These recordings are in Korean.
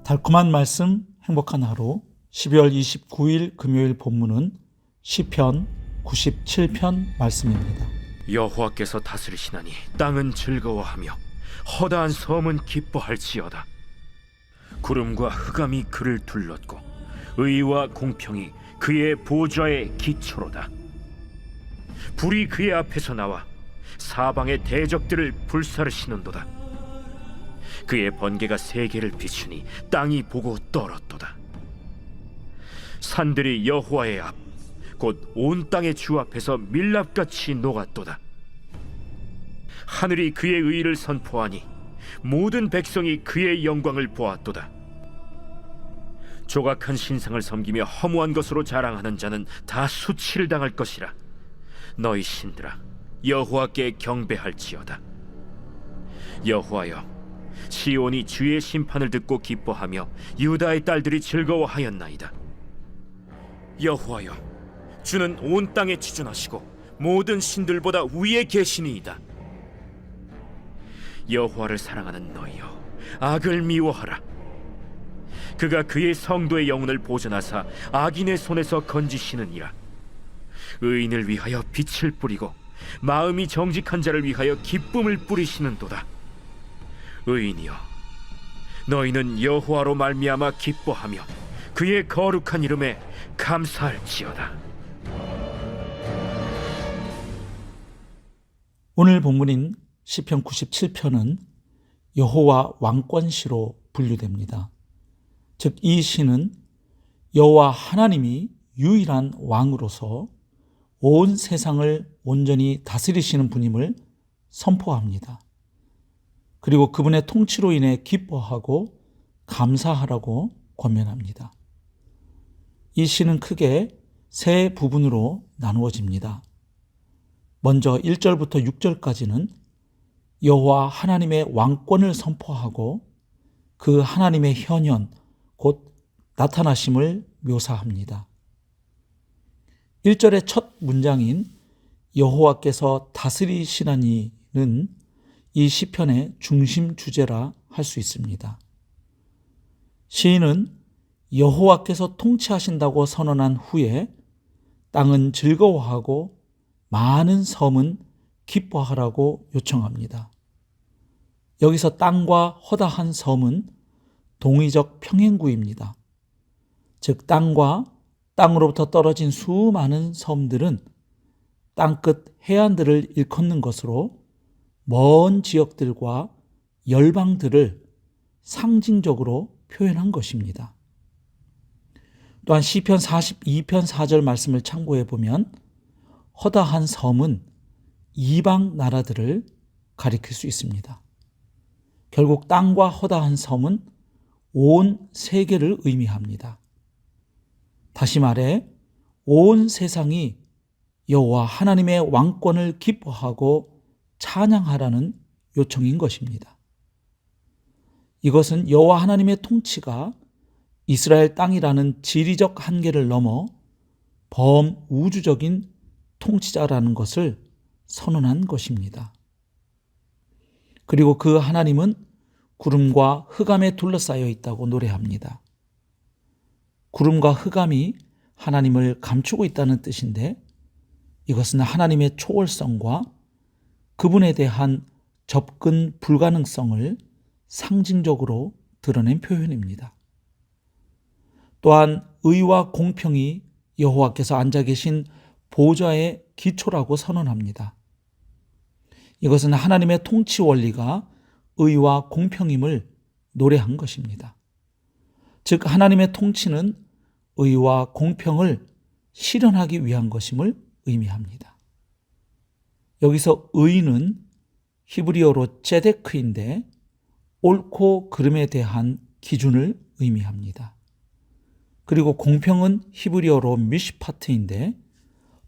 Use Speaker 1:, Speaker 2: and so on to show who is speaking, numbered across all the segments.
Speaker 1: 달콤한 말씀, 행복한 하루. 12월 29일 금요일 본문은 시편 97편 말씀입니다.
Speaker 2: 여호와께서 다스리시나니 땅은 즐거워하며 허다한 섬은 기뻐할지어다. 구름과 흑암이 그를 둘렀고 의와 공평이 그의 보좌의 기초로다. 불이 그의 앞에서 나와 사방의 대적들을 불사르시는도다. 그의 번개가 세계를 비추니 땅이 보고 떨었도다. 산들이 여호와의 앞 곧 온 땅의 주 앞에서 밀랍같이 녹았도다. 하늘이 그의 의를 선포하니 모든 백성이 그의 영광을 보았도다. 조각한 신상을 섬기며 허무한 것으로 자랑하는 자는 다 수치를 당할 것이라. 너희 신들아, 여호와께 경배할지어다. 여호와여, 시온이 주의 심판을 듣고 기뻐하며 유다의 딸들이 즐거워하였나이다. 여호와여, 주는 온 땅에 지존하시고 모든 신들보다 위에 계시니이다. 여호와를 사랑하는 너희여, 악을 미워하라. 그가 그의 성도의 영혼을 보존하사 악인의 손에서 건지시느니라. 의인을 위하여 빛을 뿌리고 마음이 정직한 자를 위하여 기쁨을 뿌리시는도다. 의인이여, 너희는 여호와로 말미암아 기뻐하며 그의 거룩한 이름에 감사할지어다.
Speaker 1: 오늘 본문인 시편 97편은 여호와 왕권시로 분류됩니다. 즉, 이 시는 여호와 하나님이 유일한 왕으로서 온 세상을 온전히 다스리시는 분임을 선포합니다. 그리고 그분의 통치로 인해 기뻐하고 감사하라고 권면합니다. 이 시는 크게 세 부분으로 나누어집니다. 먼저 1절부터 6절까지는 여호와 하나님의 왕권을 선포하고 그 하나님의 현현, 곧 나타나심을 묘사합니다. 1절의 첫 문장인 여호와께서 다스리시나니는 이 시편의 중심 주제라 할 수 있습니다. 시인은 여호와께서 통치하신다고 선언한 후에 땅은 즐거워하고 많은 섬은 기뻐하라고 요청합니다. 여기서 땅과 허다한 섬은 동의적 평행구입니다. 즉, 땅과 땅으로부터 떨어진 수많은 섬들은 땅끝 해안들을 일컫는 것으로 먼 지역들과 열방들을 상징적으로 표현한 것입니다. 또한 시편 42편 4절 말씀을 참고해 보면 허다한 섬은 이방 나라들을 가리킬 수 있습니다. 결국 땅과 허다한 섬은 온 세계를 의미합니다. 다시 말해 온 세상이 여호와 하나님의 왕권을 기뻐하고 찬양하라는 요청인 것입니다. 이것은 여호와 하나님의 통치가 이스라엘 땅이라는 지리적 한계를 넘어 범우주적인 통치자라는 것을 선언한 것입니다. 그리고 그 하나님은 구름과 흑암에 둘러싸여 있다고 노래합니다. 구름과 흑암이 하나님을 감추고 있다는 뜻인데, 이것은 하나님의 초월성과 그분에 대한 접근 불가능성을 상징적으로 드러낸 표현입니다. 또한 의와 공평이 여호와께서 앉아 계신 보좌의 기초라고 선언합니다. 이것은 하나님의 통치 원리가 의와 공평임을 노래한 것입니다. 즉, 하나님의 통치는 의와 공평을 실현하기 위한 것임을 의미합니다. 여기서 의는 히브리어로 ጼ데크인데 옳고 그름에 대한 기준을 의미합니다. 그리고 공평은 히브리어로 미시파트인데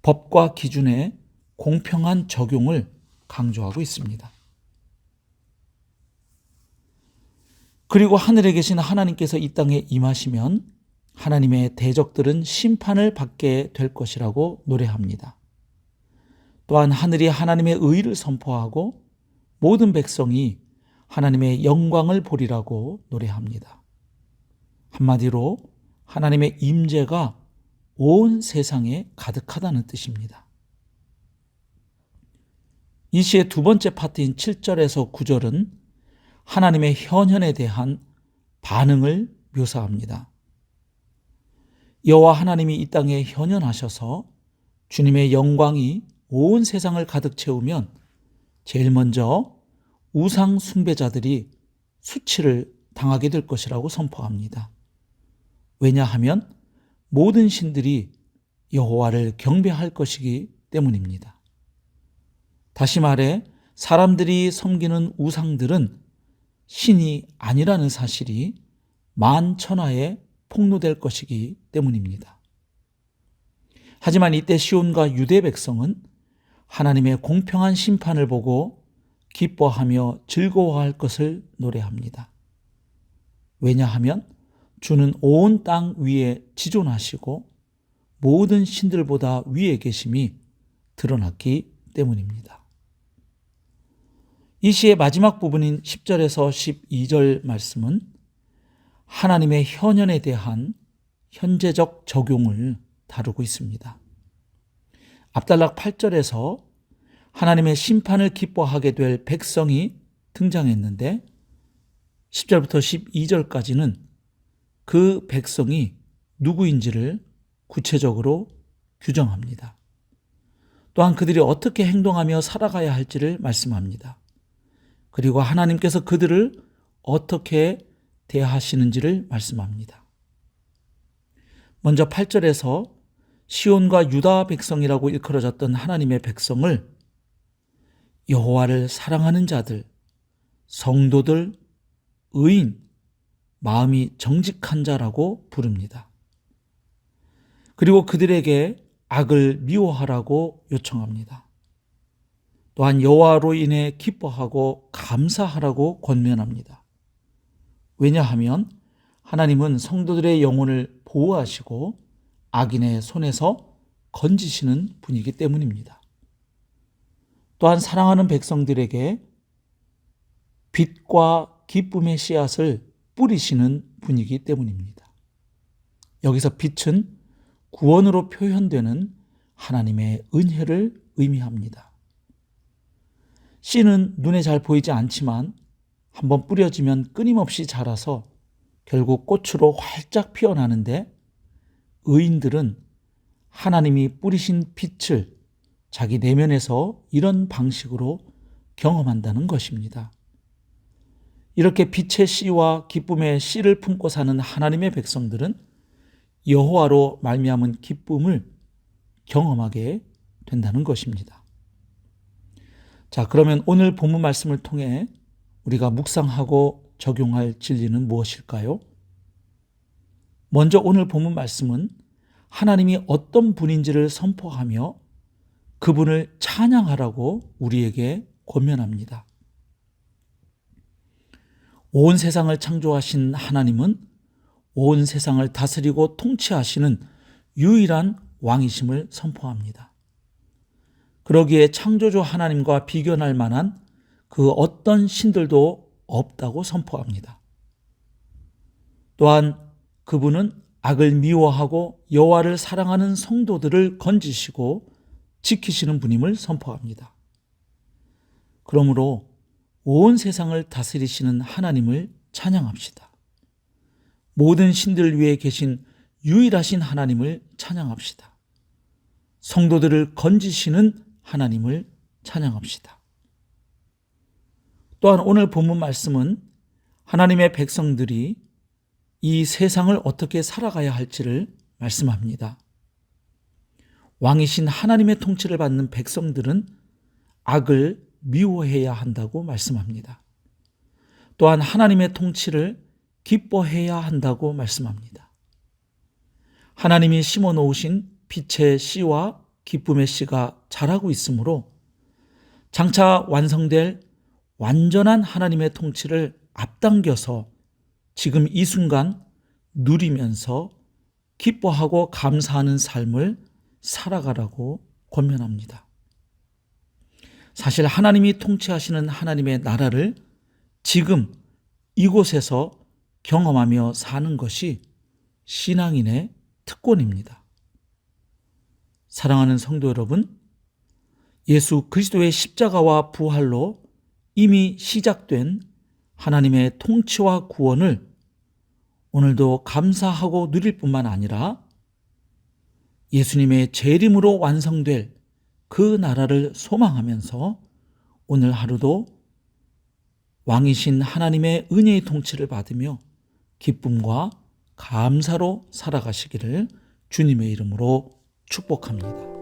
Speaker 1: 법과 기준의 공평한 적용을 강조하고 있습니다. 그리고 하늘에 계신 하나님께서 이 땅에 임하시면 하나님의 대적들은 심판을 받게 될 것이라고 노래합니다. 또한 하늘이 하나님의 의를 선포하고 모든 백성이 하나님의 영광을 보리라고 노래합니다. 한마디로 하나님의 임재가 온 세상에 가득하다는 뜻입니다. 이 시의 두 번째 파트인 7절에서 9절은 하나님의 현현에 대한 반응을 묘사합니다. 여호와 하나님이 이 땅에 현현하셔서 주님의 영광이 온 세상을 가득 채우면 제일 먼저 우상 숭배자들이 수치를 당하게 될 것이라고 선포합니다. 왜냐하면 모든 신들이 여호와를 경배할 것이기 때문입니다. 다시 말해 사람들이 섬기는 우상들은 신이 아니라는 사실이 만천하에 폭로될 것이기 때문입니다. 하지만 이때 시온과 유대 백성은 하나님의 공평한 심판을 보고 기뻐하며 즐거워할 것을 노래합니다. 왜냐하면 주는 온 땅 위에 지존하시고 모든 신들보다 위에 계심이 드러났기 때문입니다. 이 시의 마지막 부분인 10절에서 12절 말씀은 하나님의 현현에 대한 현재적 적용을 다루고 있습니다. 앞단락 8절에서 하나님의 심판을 기뻐하게 될 백성이 등장했는데 10절부터 12절까지는 그 백성이 누구인지를 구체적으로 규정합니다. 또한 그들이 어떻게 행동하며 살아가야 할지를 말씀합니다. 그리고 하나님께서 그들을 어떻게 대하시는지를 말씀합니다. 먼저 8절에서 시온과 유다 백성이라고 일컬어졌던 하나님의 백성을 여호와를 사랑하는 자들, 성도들, 의인, 마음이 정직한 자라고 부릅니다. 그리고 그들에게 악을 미워하라고 요청합니다. 또한 여호와로 인해 기뻐하고 감사하라고 권면합니다. 왜냐하면 하나님은 성도들의 영혼을 보호하시고 악인의 손에서 건지시는 분이기 때문입니다. 또한 사랑하는 백성들에게 빛과 기쁨의 씨앗을 뿌리시는 분이기 때문입니다. 여기서 빛은 구원으로 표현되는 하나님의 은혜를 의미합니다. 씨는 눈에 잘 보이지 않지만 한번 뿌려지면 끊임없이 자라서 결국 꽃으로 활짝 피어나는데 의인들은 하나님이 뿌리신 빛을 자기 내면에서 이런 방식으로 경험한다는 것입니다. 이렇게 빛의 씨와 기쁨의 씨를 품고 사는 하나님의 백성들은 여호와로 말미암은 기쁨을 경험하게 된다는 것입니다. 자, 그러면 오늘 본문 말씀을 통해 우리가 묵상하고 적용할 진리는 무엇일까요? 먼저 오늘 본문 말씀은 하나님이 어떤 분인지를 선포하며 그분을 찬양하라고 우리에게 권면합니다. 온 세상을 창조하신 하나님은 온 세상을 다스리고 통치하시는 유일한 왕이심을 선포합니다. 그러기에 창조주 하나님과 비교할 만한 그 어떤 신들도 없다고 선포합니다. 또한 그분은 악을 미워하고 여호와를 사랑하는 성도들을 건지시고 지키시는 분임을 선포합니다. 그러므로 온 세상을 다스리시는 하나님을 찬양합시다. 모든 신들 위에 계신 유일하신 하나님을 찬양합시다. 성도들을 건지시는 하나님을 찬양합시다. 또한 오늘 본문 말씀은 하나님의 백성들이 이 세상을 어떻게 살아가야 할지를 말씀합니다. 왕이신 하나님의 통치를 받는 백성들은 악을 미워해야 한다고 말씀합니다. 또한 하나님의 통치를 기뻐해야 한다고 말씀합니다. 하나님이 심어 놓으신 빛의 씨와 기쁨의 씨가 자라고 있으므로 장차 완성될 완전한 하나님의 통치를 앞당겨서 지금 이 순간 누리면서 기뻐하고 감사하는 삶을 살아가라고 권면합니다. 사실 하나님이 통치하시는 하나님의 나라를 지금 이곳에서 경험하며 사는 것이 신앙인의 특권입니다. 사랑하는 성도 여러분, 예수 그리스도의 십자가와 부활로 이미 시작된 하나님의 통치와 구원을 오늘도 감사하고 누릴 뿐만 아니라 예수님의 재림으로 완성될 그 나라를 소망하면서 오늘 하루도 왕이신 하나님의 은혜의 통치를 받으며 기쁨과 감사로 살아가시기를 주님의 이름으로 축복합니다.